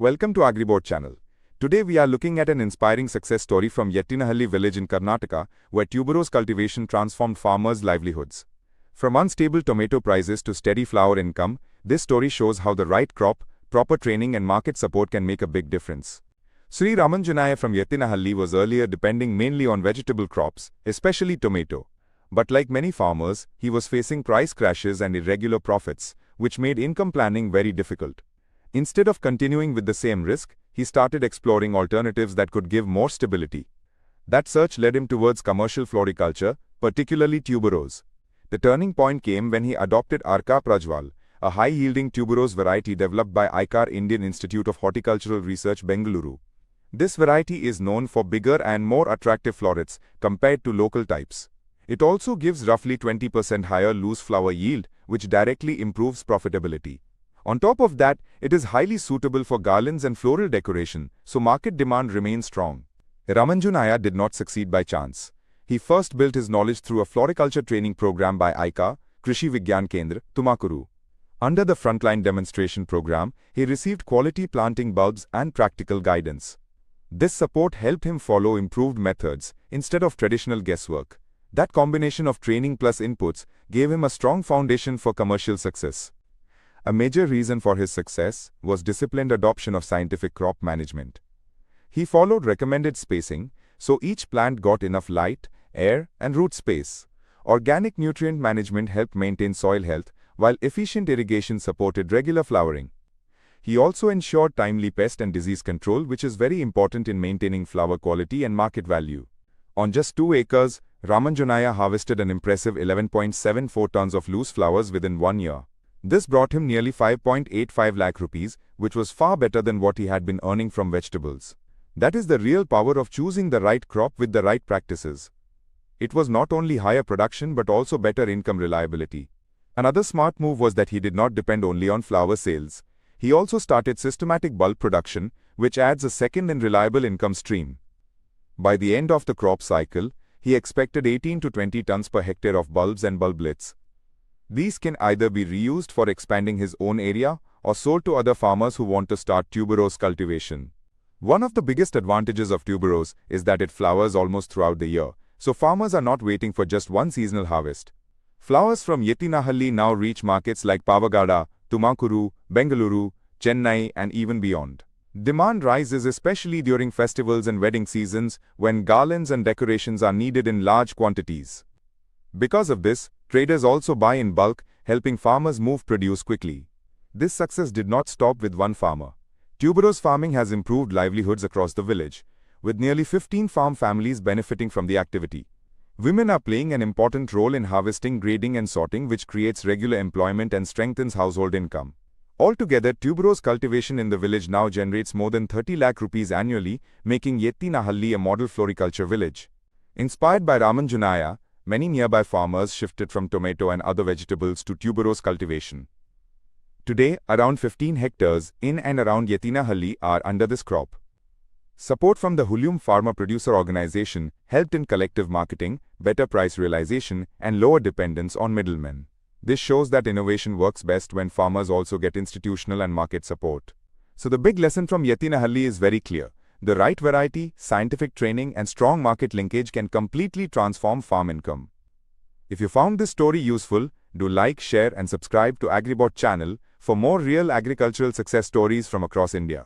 Welcome to AgriBoard channel. Today we are looking at an inspiring success story from Yettinahalli village in Karnataka, where tuberose cultivation transformed farmers' livelihoods. From unstable tomato prices to steady flower income, this story shows how the right crop, proper training and market support can make a big difference. Sri Ramanjunaya from Yettinahalli was earlier depending mainly on vegetable crops, especially tomato. But like many farmers, he was facing price crashes and irregular profits, which made income planning very difficult. Instead of continuing with the same risk, he started exploring alternatives that could give more stability. That search led him towards commercial floriculture, particularly tuberose. The turning point came when he adopted Arka Prajwal, a high-yielding tuberose variety developed by ICAR Indian Institute of Horticultural Research, Bengaluru. This variety is known for bigger and more attractive florets compared to local types. It also gives roughly 20% higher loose flower yield, which directly improves profitability. On top of that, it is highly suitable for garlands and floral decoration, so market demand remains strong. Ramanjunaya did not succeed by chance. He first built his knowledge through a floriculture training program by ICAR, Krishi Vigyan Kendra, Tumakuru. Under the Frontline Demonstration Program, he received quality planting bulbs and practical guidance. This support helped him follow improved methods instead of traditional guesswork. That combination of training plus inputs gave him a strong foundation for commercial success. A major reason for his success was disciplined adoption of scientific crop management. He followed recommended spacing, so each plant got enough light, air, and root space. Organic nutrient management helped maintain soil health, while efficient irrigation supported regular flowering. He also ensured timely pest and disease control, which is very important in maintaining flower quality and market value. On just 2 acres, Ramanjunaya harvested an impressive 11.74 tons of loose flowers within 1 year. This brought him nearly 5.85 lakh rupees, which was far better than what he had been earning from vegetables. That is the real power of choosing the right crop with the right practices. It was not only higher production but also better income reliability. Another smart move was that he did not depend only on flower sales. He also started systematic bulb production, which adds a second and reliable income stream. By the end of the crop cycle, he expected 18 to 20 tons per hectare of bulbs and bulblets. These can either be reused for expanding his own area or sold to other farmers who want to start tuberose cultivation. One of the biggest advantages of tuberose is that it flowers almost throughout the year, so farmers are not waiting for just one seasonal harvest. Flowers from Yettinahalli now reach markets like Pavagada, Tumakuru, Bengaluru, Chennai, and even beyond. Demand rises especially during festivals and wedding seasons when garlands and decorations are needed in large quantities. Because of this, traders also buy in bulk, helping farmers move produce quickly. This success did not stop with one farmer. Tuberose farming has improved livelihoods across the village, with nearly 15 farm families benefiting from the activity. Women are playing an important role in harvesting, grading and sorting, which creates regular employment and strengthens household income. Altogether, tuberose cultivation in the village now generates more than 30 lakh rupees annually, making Yettinahalli a model floriculture village. Inspired by Ramanjunaya, many nearby farmers shifted from tomato and other vegetables to tuberose cultivation. Today, around 15 hectares in and around Yettinahalli are under this crop. Support from the Hulum Farmer Producer Organization helped in collective marketing, better price realization, and lower dependence on middlemen. This shows that innovation works best when farmers also get institutional and market support. So the big lesson from Yettinahalli is very clear. The right variety, scientific training, and strong market linkage can completely transform farm income. If you found this story useful, do like, share, and subscribe to AgriBoard channel for more real agricultural success stories from across India.